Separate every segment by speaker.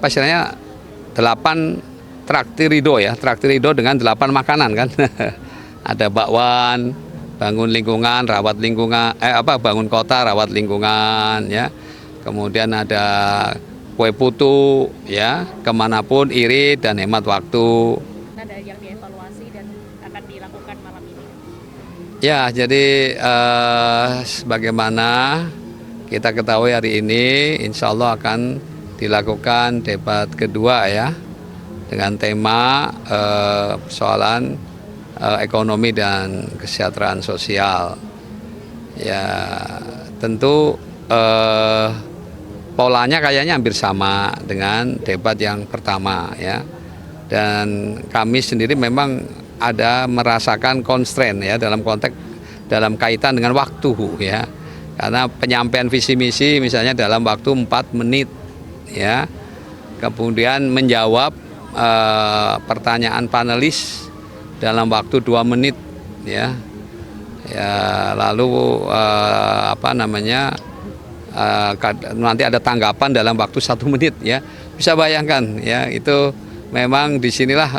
Speaker 1: Istilahnya 8 traktirido ya, traktirido dengan 8 makanan kan. Ada bakwan, bangun lingkungan, rawat lingkungan, bangun kota, rawat lingkungan ya. Kemudian ada kue putu ya, kemanapun irit dan hemat waktu.
Speaker 2: Ada yang dievaluasi dan akan dilakukan malam ini.
Speaker 1: Ya, jadi sebagaimana kita ketahui hari ini, insya Allah akan dilakukan debat kedua ya, dengan tema persoalan ekonomi dan kesejahteraan sosial. Ya, tentu polanya kayaknya hampir sama dengan debat yang pertama ya. Dan kami sendiri memang ada merasakan constraint ya dalam konteks dalam kaitan dengan waktu ya. Karena penyampaian visi misi misalnya dalam waktu 4 menit ya. Kemudian menjawab pertanyaan panelis dalam waktu 2 menit ya. Ya, lalu nanti ada tanggapan dalam waktu 1 menit ya. Bisa bayangkan ya, itu memang disinilah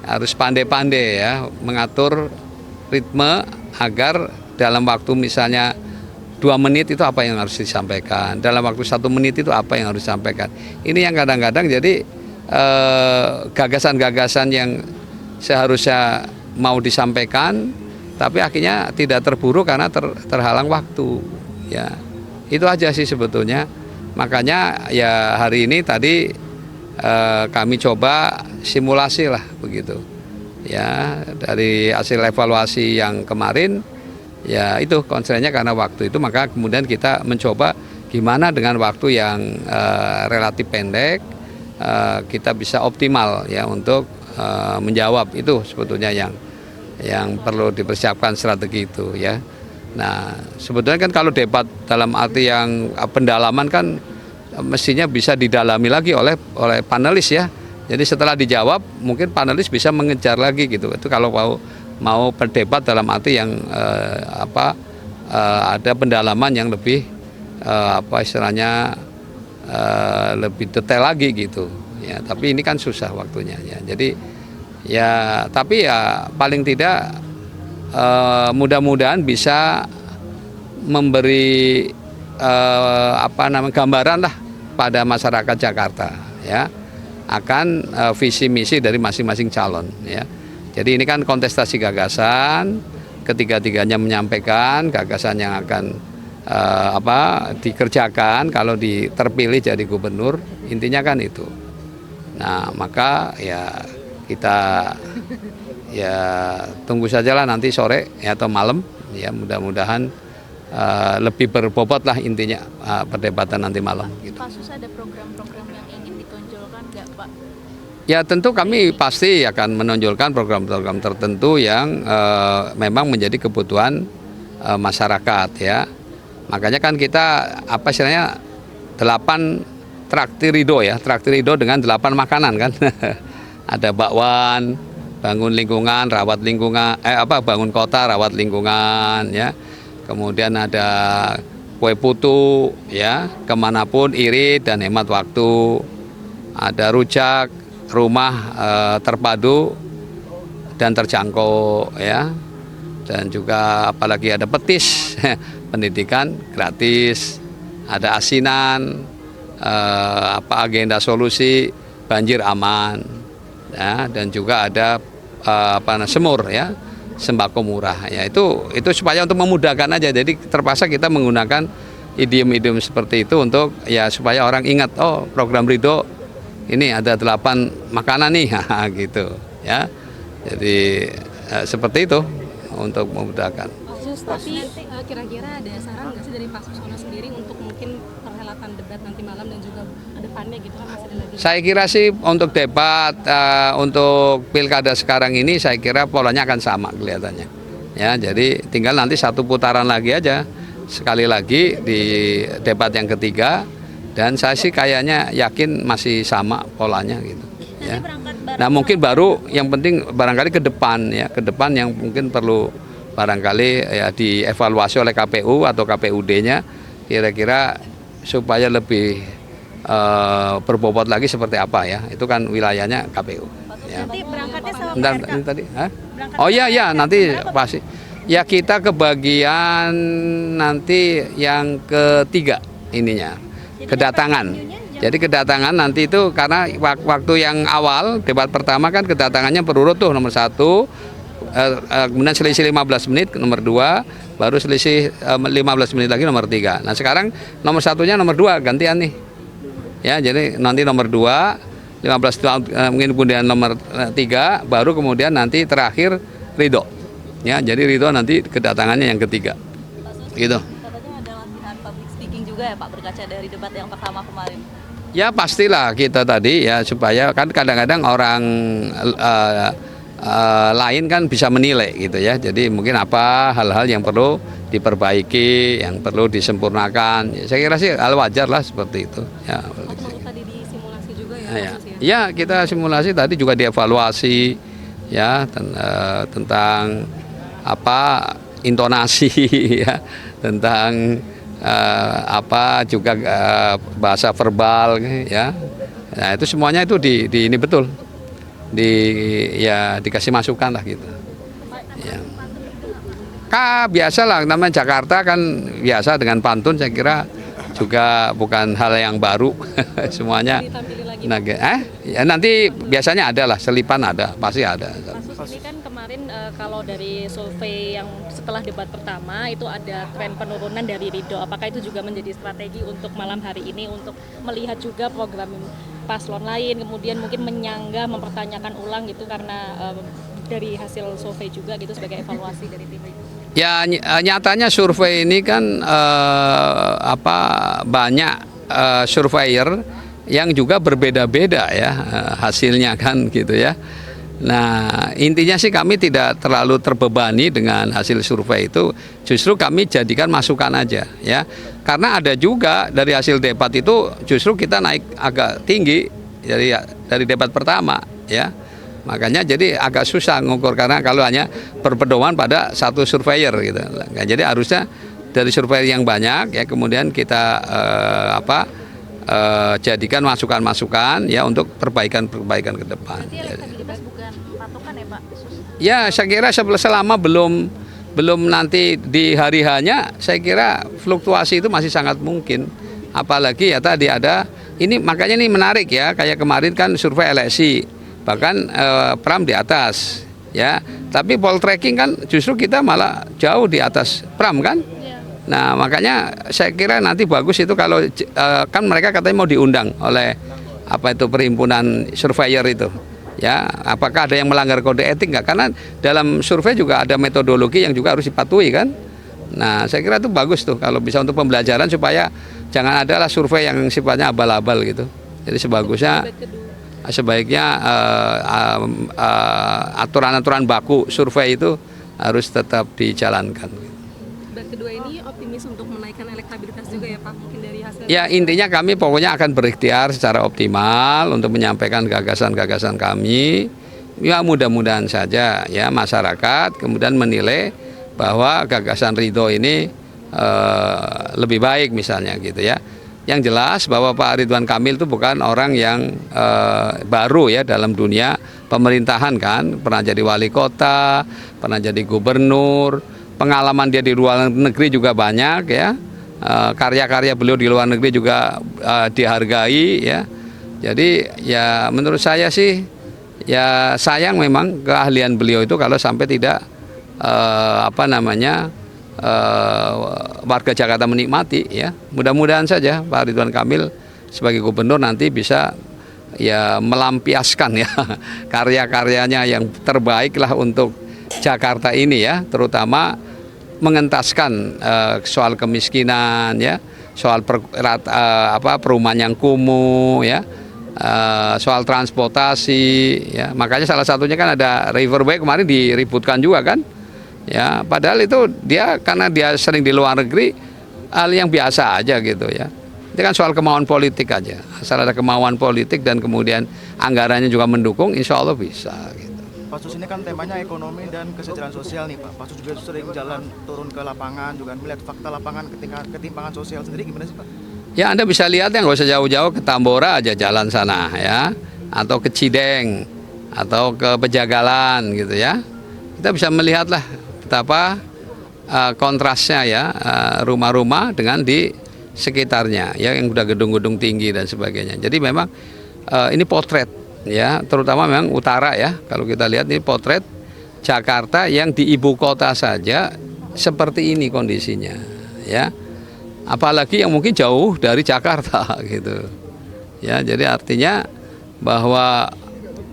Speaker 1: harus pandai-pandai ya mengatur ritme agar dalam waktu misalnya 2 menit itu apa yang harus disampaikan, dalam waktu 1 menit itu apa yang harus disampaikan. Ini yang kadang-kadang jadi gagasan-gagasan yang seharusnya mau disampaikan tapi akhirnya tidak terburu karena terhalang waktu ya. Itu aja sih sebetulnya. Makanya ya hari ini tadi kami coba simulasi lah begitu ya, dari hasil evaluasi yang kemarin ya, itu konsennya karena waktu itu, maka kemudian kita mencoba gimana dengan waktu yang relatif pendek kita bisa optimal ya untuk menjawab. Itu sebetulnya yang perlu dipersiapkan strategi itu ya. Nah, sebetulnya kan kalau debat dalam arti yang pendalaman kan mestinya bisa didalami lagi oleh panelis ya. Jadi setelah dijawab mungkin panelis bisa mengejar lagi gitu. Itu kalau mau berdebat dalam arti yang ada pendalaman yang lebih istilahnya lebih detail lagi gitu ya. Tapi ini kan susah waktunya ya. Jadi ya, tapi ya paling tidak mudah-mudahan bisa memberi gambaran lah pada masyarakat Jakarta ya akan visi misi dari masing-masing calon ya. Jadi ini kan kontestasi gagasan, ketiga-tiganya menyampaikan gagasan yang akan dikerjakan kalau terpilih jadi gubernur, intinya kan itu. Nah, maka ya kita ya tunggu sajalah nanti sore ya, atau malam ya, mudah-mudahan lebih berbobot lah intinya perdebatan nanti malam gitu.
Speaker 2: Pak Sus, ada program-program yang ingin ditonjolkan nggak Pak?
Speaker 1: Ya tentu kami pasti akan menonjolkan program-program tertentu yang memang menjadi kebutuhan masyarakat ya. Makanya kan kita istilahnya 8 traktirido ya, traktirido dengan 8 makanan kan. Ada bakwan, bangun lingkungan, rawat lingkungan, bangun kota, rawat lingkungan ya. Kemudian ada kue putu ya, kemanapun irit dan hemat waktu. Ada rujak, rumah terpadu dan terjangkau ya. Dan juga apalagi ada petis, pendidikan gratis. Ada asinan, agenda solusi banjir aman ya, dan juga ada semur ya, sembako murah ya. Itu supaya untuk memudahkan aja. Jadi terpaksa kita menggunakan idiom-idiom seperti itu untuk ya supaya orang ingat, oh program Ridho ini ada 8 makanan nih gitu ya. Jadi seperti itu untuk memudahkan.
Speaker 3: Tapi kira-kira ada saran nggak sih dari Pak Susono sendiri untuk mungkin perhelatan debat nanti malam dan juga kedepannya gitu kan, masih ada lagi?
Speaker 1: Saya kira sih untuk debat untuk pilkada sekarang ini saya kira polanya akan sama kelihatannya ya. Jadi tinggal nanti 1 putaran lagi aja, sekali lagi di debat yang ketiga, dan saya sih kayaknya yakin masih sama polanya gitu ya. Nah mungkin baru yang penting barangkali ke depan ya, ke depan yang mungkin perlu barangkali ya dievaluasi oleh KPU atau KPUD-nya kira-kira supaya lebih berbobot lagi seperti apa ya, itu kan wilayahnya KPU. Ya.
Speaker 2: Nanti berangkatnya sama
Speaker 1: Bentar,
Speaker 2: PRK?
Speaker 1: ini tadi, hah?
Speaker 2: Berangkat
Speaker 1: Oh iya ya, nanti
Speaker 2: berapa, Pak?
Speaker 1: pasti. Ya kita kebagian nanti yang ketiga ininya, kedatangan. Jadi kedatangan nanti itu karena waktu yang awal debat pertama kan kedatangannya berurut tuh nomor 1, kemudian selisih 15 menit nomor 2, baru selisih 15 menit lagi nomor 3. Nah sekarang nomor 1-nya nomor 2 gantian nih. Ya jadi nanti nomor 2, 15 tahun mungkin kemudian nomor 3, baru kemudian nanti terakhir Ridho. Ya jadi Ridho nanti kedatangannya yang ketiga. Gitu.
Speaker 4: Katanya ada latihan public speaking juga ya Pak, berkaca dari debat yang pertama kemarin.
Speaker 1: Ya pastilah kita tadi ya, supaya kan kadang-kadang orang lain kan bisa menilai gitu ya. Jadi mungkin apa hal-hal yang perlu diperbaiki, yang perlu disempurnakan. Ya, saya kira sih hal wajar lah seperti itu. Ya,
Speaker 3: Waktu tadi disimulasi juga ya,
Speaker 1: ya.
Speaker 3: Mas, ya?
Speaker 1: Ya kita simulasi tadi juga dievaluasi ya tentang apa intonasi ya, tentang apa juga bahasa verbal ya. Nah, itu semuanya itu di ini betul. Ya dikasih masukan lah gitu. Ya. Biasalah namanya Jakarta kan biasa dengan pantun, saya kira juga bukan hal yang baru. Semuanya
Speaker 3: Ditampilin lagi.
Speaker 1: ya nanti biasanya ada lah, selipan ada, pasti ada.
Speaker 2: Kasus ini kan kemarin kalau dari survei yang setelah debat pertama itu ada tren penurunan dari Ridho. Apakah itu juga menjadi strategi untuk malam hari ini untuk melihat juga program paslon lain, kemudian mungkin menyanggah, mempertanyakan ulang gitu karena dari hasil survei juga gitu sebagai evaluasi dari tim itu?
Speaker 1: Ya nyatanya survei ini kan banyak surveyor yang juga berbeda-beda ya hasilnya kan gitu ya. Nah intinya sih kami tidak terlalu terbebani dengan hasil survei itu, justru kami jadikan masukan aja ya. Karena ada juga dari hasil debat itu justru kita naik agak tinggi dari debat pertama ya. Makanya jadi agak susah ngukur karena kalau hanya berpedoman pada satu surveyor gitu. Nah, jadi harusnya dari surveyor yang banyak ya kemudian kita jadikan masukan-masukan ya untuk perbaikan-perbaikan ke depan.
Speaker 2: Berarti elektabilitas bukan patokan ya Pak?
Speaker 1: Ya saya kira selama belum nanti di hari hanya, saya kira fluktuasi itu masih sangat mungkin. Apalagi ya tadi ada ini, makanya ini menarik ya, kayak kemarin kan survei LSI bahkan Pram di atas ya, tapi poll tracking kan justru kita malah jauh di atas Pram kan. Nah makanya saya kira nanti bagus itu kalau kan mereka katanya mau diundang oleh perhimpunan surveyor itu ya, apakah ada yang melanggar kode etik nggak, karena dalam survei juga ada metodologi yang juga harus dipatuhi kan. Nah saya kira itu bagus tuh kalau bisa untuk pembelajaran supaya jangan adalah survei yang sifatnya abal-abal gitu. Jadi sebaiknya aturan-aturan baku survei itu harus tetap dijalankan.
Speaker 3: Debat kedua ini optimis untuk menaikkan elektabilitas juga ya Pak, mungkin dari hasil.
Speaker 1: Ya intinya kami pokoknya akan berikhtiar secara optimal untuk menyampaikan gagasan-gagasan kami. Ya mudah-mudahan saja ya masyarakat kemudian menilai bahwa gagasan Ridho ini lebih baik misalnya gitu ya. Yang jelas bahwa Pak Ridwan Kamil itu bukan orang yang baru ya dalam dunia pemerintahan kan, pernah jadi wali kota, pernah jadi gubernur, pengalaman dia di luar negeri juga banyak ya, karya-karya beliau di luar negeri juga dihargai ya. Jadi ya menurut saya sih ya sayang memang keahlian beliau itu kalau sampai tidak warga Jakarta menikmati ya. Mudah-mudahan saja Pak Ridwan Kamil sebagai gubernur nanti bisa ya melampiaskan ya karya-karyanya yang terbaik lah untuk Jakarta ini ya, terutama mengentaskan soal kemiskinan ya, soal perumahan yang kumuh ya, soal transportasi ya. Makanya salah satunya kan ada Riverway kemarin diributkan juga kan. Ya, padahal itu karena dia sering di luar negeri, hal yang biasa aja gitu ya. Itu kan soal kemauan politik aja. Asal ada kemauan politik dan kemudian anggarannya juga mendukung, insya Allah bisa. Gitu.
Speaker 5: Pasus ini kan temanya ekonomi dan kesejahteraan sosial nih Pak. Pasus juga sering jalan turun ke lapangan juga melihat fakta lapangan ketimpangan sosial sendiri gimana sih Pak?
Speaker 1: Ya Anda bisa lihat ya, nggak usah jauh-jauh, ke Tambora aja jalan sana ya, atau ke Cideng, atau ke Pejagalan gitu ya. Kita bisa melihatlah betapa kontrasnya ya, rumah-rumah dengan di sekitarnya ya, yang udah gedung-gedung tinggi dan sebagainya. Jadi memang ini potret ya, terutama memang utara ya. Kalau kita lihat ini potret Jakarta yang di ibu kota saja seperti ini kondisinya ya. Apalagi yang mungkin jauh dari Jakarta gitu. Ya, jadi artinya bahwa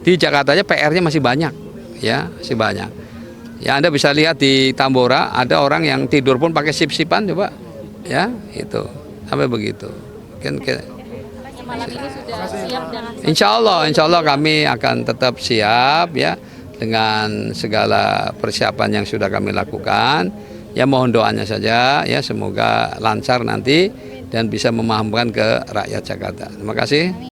Speaker 1: di Jakarta aja PR-nya masih banyak ya, masih banyak. Ya Anda bisa lihat di Tambora ada orang yang tidur pun pakai sip-sipan coba. Ya, itu. Sampai begitu. Mungkin
Speaker 2: Malam ini sudah siap dengan
Speaker 1: insya Allah kami akan tetap siap ya dengan segala persiapan yang sudah kami lakukan. Ya mohon doanya saja ya, semoga lancar nanti dan bisa memahamkan ke rakyat Jakarta. Terima kasih.